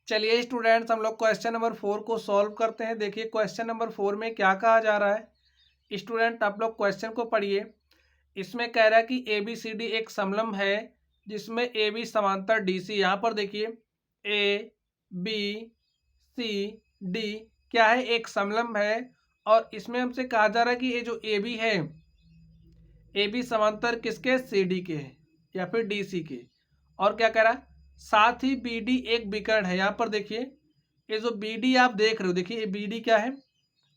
चलिए स्टूडेंट्स, हम लोग क्वेश्चन नंबर 4 को सॉल्व करते हैं। देखिए क्वेश्चन नंबर 4 में क्या कहा जा रहा है। स्टूडेंट आप लोग क्वेश्चन को पढ़िए। इसमें कह रहा है कि ए बी सी डी एक समलंब है जिसमें ए बी समांतर डी सी। यहाँ पर देखिए ए बी सी डी क्या है, एक समलंब है। और इसमें हमसे कहा जा रहा है कि ये जो ए बी है, ए बी समांतर किसके, सी डी के है या फिर डी सी के। और क्या कह रहा है, साथ ही बी डी एक विकर्ण है। यहाँ पर देखिए ये जो बी डी आप देख रहे हो, देखिए ये बी डी क्या है,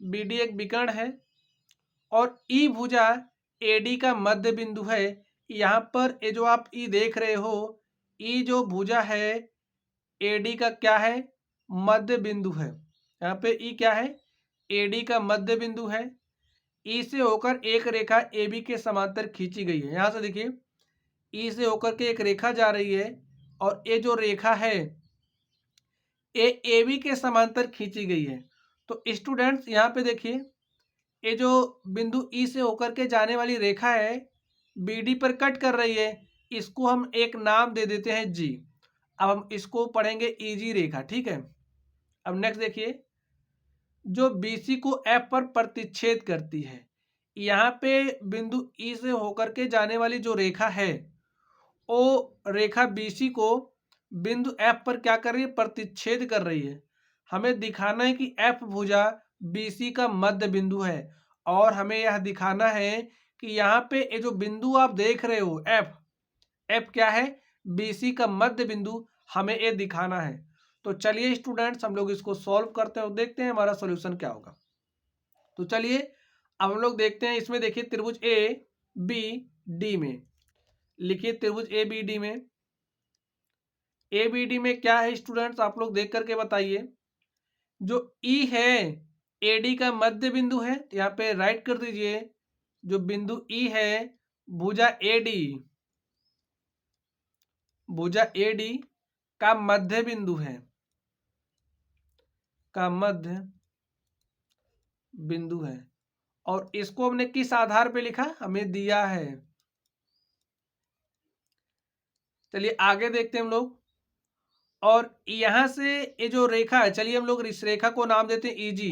बी डी एक विकर्ण है। और ई भुजा ए डी का मध्य बिंदु है। यहाँ पर ये जो आप ई देख रहे हो, ई जो भुजा है ए डी का क्या है, मध्य बिंदु है। यहाँ पे ई क्या है, ए डी का मध्य बिंदु है। ई से होकर एक रेखा ए बी के समांतर खींची गई है। यहाँ से देखिए ई से होकर के एक रेखा जा रही है और ये जो रेखा है ये ए बी के समांतर खींची गई है। तो स्टूडेंट्स यहाँ पे देखिए ये जो बिंदु ई से होकर के जाने वाली रेखा है बी डी पर कट कर रही है, इसको हम एक नाम दे देते हैं जी। अब हम इसको पढ़ेंगे ई जी रेखा, ठीक है। अब नेक्स्ट देखिए जो बी सी को एफ पर प्रतिच्छेद करती है। यहाँ पे बिंदु ई से होकर के जाने वाली जो रेखा है वो रेखा बीसी को बिंदु एफ पर क्या कर रही है, प्रतिच्छेद कर रही है। हमें दिखाना है कि एफ भुजा बीसी का मध्य बिंदु है। और हमें यह दिखाना है कि यहाँ पे ये जो बिंदु आप देख रहे हो एफ, एफ क्या है, बीसी का मध्य बिंदु, हमें ये दिखाना है। तो चलिए स्टूडेंट्स हम लोग इसको सॉल्व करते हैं और देखते हैं हमारा सॉल्यूशन क्या होगा। तो चलिए अब हम लोग देखते हैं। इसमें देखिए त्रिभुज ए बी डी में लिखिए, त्रिभुज ए बी डी में, ए बी डी में क्या है स्टूडेंट्स, आप लोग देख करके बताइए। जो ई है ए डी का मध्य बिंदु है, तो यहाँ पे राइट कर दीजिए। जो बिंदु ई है भुजा ए डी, भुजा ए डी का मध्य बिंदु है, का मध्य बिंदु है। और इसको हमने किस आधार पे लिखा, हमें दिया है। चलिए आगे देखते हैं हम लोग। और यहां से ये जो रेखा है, चलिए हम लोग इस रेखा को नाम देते हैं ईजी।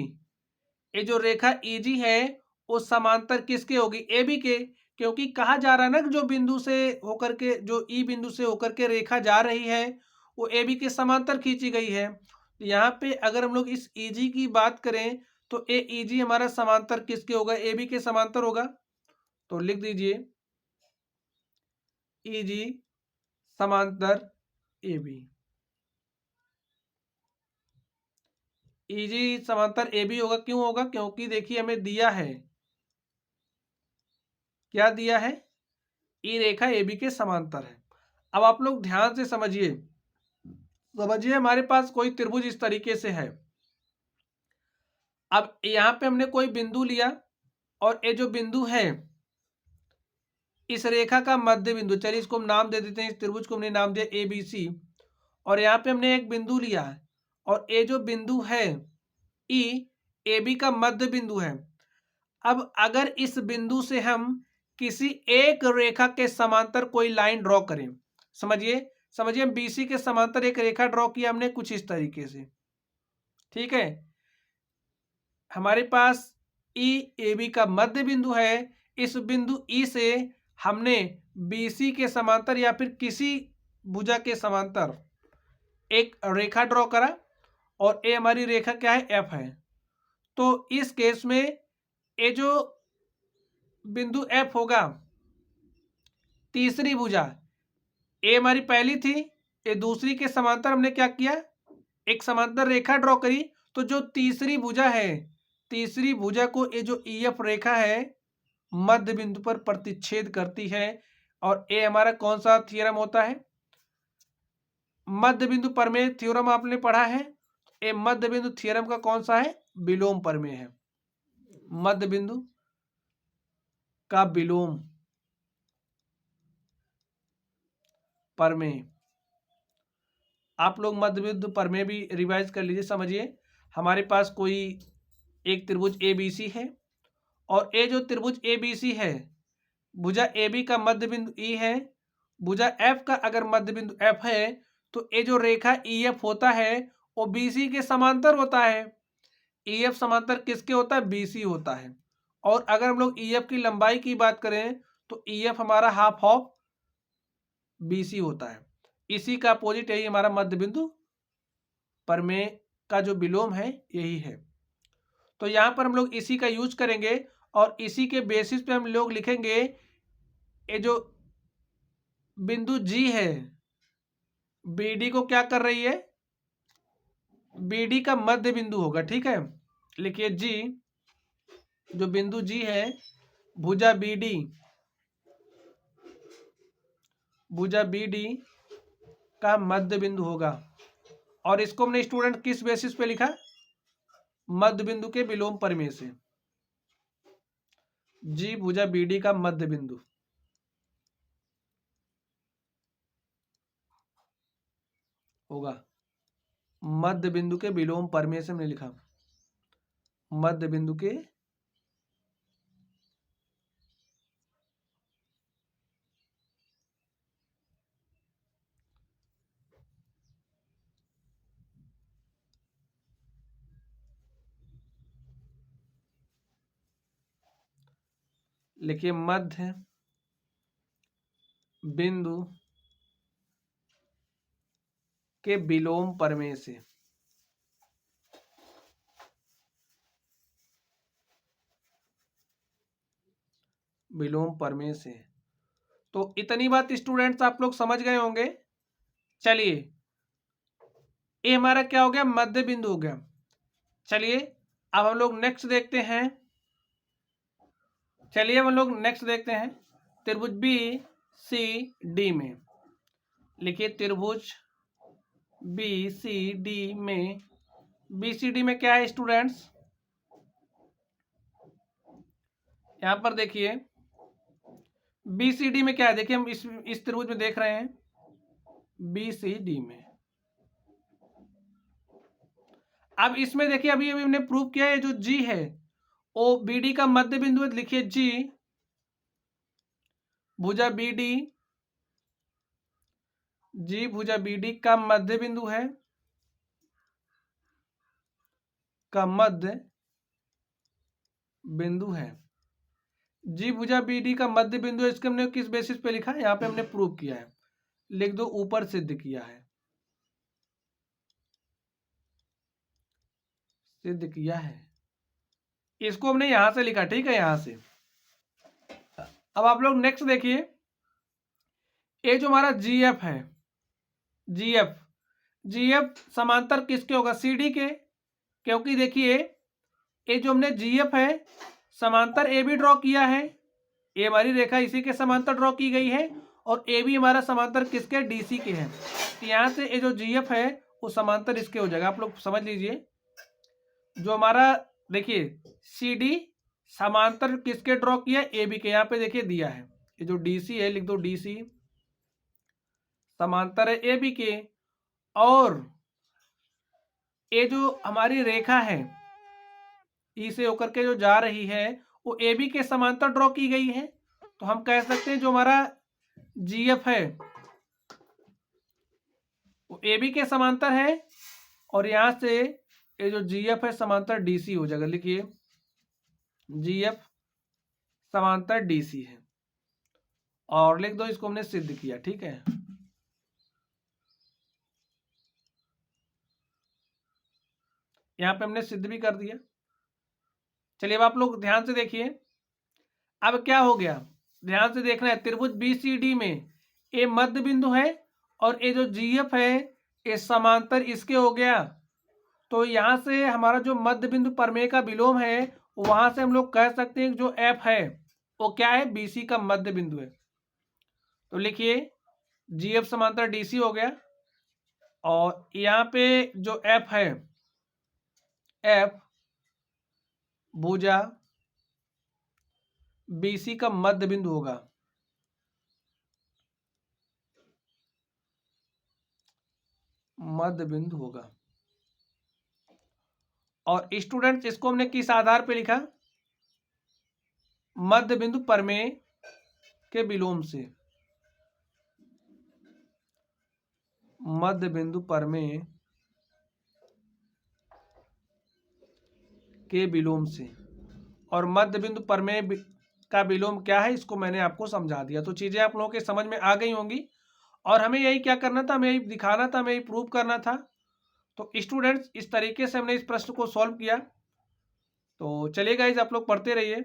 ये जो रेखा ईजी है वो समांतर किसके होगी, ए बी के। क्योंकि कहा जा रहा है ना कि जो बिंदु से होकर के, जो ई बिंदु से होकर के रेखा जा रही है वो ए बी के समांतर खींची गई है। यहाँ पे अगर हम लोग इस ईजी की बात करें तो ए ईजी हमारा समांतर किसके होगा, ए बी के समांतर होगा। तो लिख दीजिए ईजी समांतर ए बी। ईजी समांतर ए बी होगा, क्यों होगा, क्योंकि देखिए हमें दिया है, क्या दिया है, ई रेखा ए बी के समांतर है। अब आप लोग ध्यान से समझिए, हमारे पास कोई त्रिभुज इस तरीके से है। अब यहां पे हमने कोई बिंदु लिया और ये जो बिंदु है इस रेखा का मध्य बिंदु, चलिए इसको हम नाम दे देते हैं, इस त्रिभुज को हमने नाम दिया ए बी सी। और यहाँ पे हमने एक बिंदु लिया है और ये जो बिंदु है ई ए बी का मध्य बिंदु है। अब अगर इस बिंदु से हम किसी एक रेखा के समांतर कोई लाइन ड्रॉ करें, समझिए समझिए, हम बीसी के समांतर एक रेखा ड्रॉ किया हमने कुछ इस तरीके से, ठीक है। हमारे पास ई ए बी का मध्य बिंदु है। इस बिंदु ई से हमने बीसी के समांतर या फिर किसी भुजा के समांतर एक रेखा ड्रॉ करा और ए हमारी रेखा क्या है, एफ है। तो इस केस में ये जो बिंदु एफ होगा, तीसरी भुजा, ए हमारी पहली थी, ये दूसरी के समांतर हमने क्या किया, एक समांतर रेखा ड्रॉ करी। तो जो तीसरी भुजा है, तीसरी भुजा को ये जो ई एफ रेखा है मध्य बिंदु पर प्रतिच्छेद करती है। और ये हमारा कौन सा थ्योरम होता है, मध्य बिंदु प्रमेय थ्योरम आपने पढ़ा है। ये मध्य बिंदु थ्योरम का कौन सा है, विलोम प्रमेय है, मध्य बिंदु का विलोम प्रमेय। आप लोग मध्य बिंदु प्रमेय भी रिवाइज कर लीजिए। समझिए हमारे पास कोई एक त्रिभुज ए बी सी है और ये जो त्रिभुज ए बी सी है, भुजा ए बी का मध्य बिंदु ई है, भुजा एफ का अगर मध्य बिंदु एफ है, तो ये जो रेखा ई एफ होता है वो बीसी के समांतर होता है। ईएफ समांतर किसके होता है? बीसी होता है। और अगर हम लोग ईएफ की लंबाई की बात करें तो ईएफ हमारा हाफ ऑफ बीसी होता है। इसी का अपोजिट यही हमारा मध्य बिंदु प्रमेय का जो विलोम है यही है। तो यहां पर हम लोग इसी का यूज करेंगे और इसी के बेसिस पे हम लोग लिखेंगे ये जो बिंदु जी है बीडी को क्या कर रही है? बीडी का मध्य बिंदु होगा। ठीक है, लिखिए जी, जो बिंदु जी है भुजा बीडी, भुजा बीडी का मध्य बिंदु होगा। और इसको हमने स्टूडेंट किस बेसिस पे लिखा? मध्य बिंदु के विलोम प्रमेय से। जी भुजा बीडी का मध्य बिंदु होगा, मध्य बिंदु के विलोम प्रमेय से हमने लिखा। मध्य बिंदु के लिखिए मध्य बिंदु के विलोम प्रमेय से। विलोम प्रमेय से। तो इतनी बात स्टूडेंट्स आप लोग समझ गए होंगे। चलिए, ये हमारा क्या हो गया? मध्य बिंदु हो गया। चलिए अब हम लोग नेक्स्ट देखते हैं। चलिए हम लोग नेक्स्ट देखते हैं त्रिभुज बी सी डी में। लिखिए त्रिभुज बी सी डी में, बी सी डी में क्या है स्टूडेंट्स? यहां पर देखिए बी सी डी में क्या है, देखिए हम इस त्रिभुज में देख रहे हैं बी सी डी में। अब इसमें देखिए अभी अभी हमने प्रूव किया है जो जी है ओ बी डी का मध्य बिंदु है। लिखिए जी भुजा बी डी, जी भुजा बी डी का मध्य बिंदु है, का मध्य बिंदु है। जी भुजा बी डी का मध्य बिंदु है। इसके हमने किस बेसिस पे लिखा है? यहाँ पे हमने प्रूव किया है। लिख दो ऊपर सिद्ध किया है, सिद्ध किया है। इसको हमने यहां से लिखा। ठीक है, यहां से। अब आप लोग नेक्स्ट देखिए, ये जो हमारा जीएफ है, जीएफ, जीएफ समांतर किसके होगा? सीडी के। क्योंकि देखिए ये जो हमने जीएफ है समांतर ए बी ड्रॉ किया है, ये हमारी रेखा इसी के समांतर ड्रॉ की गई है और ए बी हमारा समांतर किसके? डीसी के है। तो यहाँ से ये जो जीएफ है वो समांतर इसके हो जाएगा। आप लोग समझ लीजिए, जो हमारा देखिए सी डी समांतर किसके ड्रॉ किया? ए बी के। यहाँ पे देखिए दिया है ये जो डीसी है, लिख दो डीसी समांतर है ए बी के। और ये जो हमारी रेखा है ई से होकर के जो जा रही है वो ए बी के समांतर ड्रॉ की गई है। तो हम कह सकते हैं जो हमारा जीएफ है वो ए बी के समांतर है और यहां से ये जो जीएफ है समांतर डीसी हो जाएगा। लिखिए जीएफ समांतर डीसी है और लिख दो इसको हमने सिद्ध किया। ठीक है, यहां पे हमने सिद्ध भी कर दिया। चलिए अब आप लोग ध्यान से देखिए, अब क्या हो गया? ध्यान से देखना है, त्रिभुज बी सी डी में ए मध्य बिंदु है और ये जो जीएफ है ये समांतर इसके हो गया। तो यहां से हमारा जो मध्य बिंदु प्रमेय का विलोम है वहां से हम लोग कह सकते हैं जो एफ है वो क्या है? बीसी का मध्य बिंदु है। तो लिखिए जीएफ समांतर डीसी हो गया और यहाँ पे जो एफ है, एफ भुजा बीसी का मध्य बिंदु होगा। मध्य बिंदु होगा। और स्टूडेंट्स इसको हमने किस आधार पे लिखा? मध्य बिंदु प्रमेय के विलोम से। मध्य बिंदु प्रमेय के विलोम से। और मध्य बिंदु प्रमेय का विलोम क्या है, इसको मैंने आपको समझा दिया। तो चीज़ें आप लोगों के समझ में आ गई होंगी और हमें यही क्या करना था, हमें यही दिखाना था, हमें यही प्रूव करना था। तो स्टूडेंट्स इस तरीके से हमने इस प्रश्न को सॉल्व किया। तो चलिए गाइस, आप लोग पढ़ते रहिए।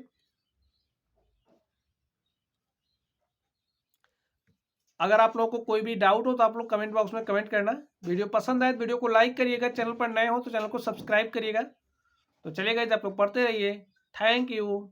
अगर आप लोगों को कोई भी डाउट हो तो आप लोग कमेंट बॉक्स में कमेंट करना। वीडियो पसंद आए तो वीडियो को लाइक करिएगा, चैनल पर नए हो तो चैनल को सब्सक्राइब करिएगा। तो चलिए गाइस, आप लोग पढ़ते रहिए। Thank you.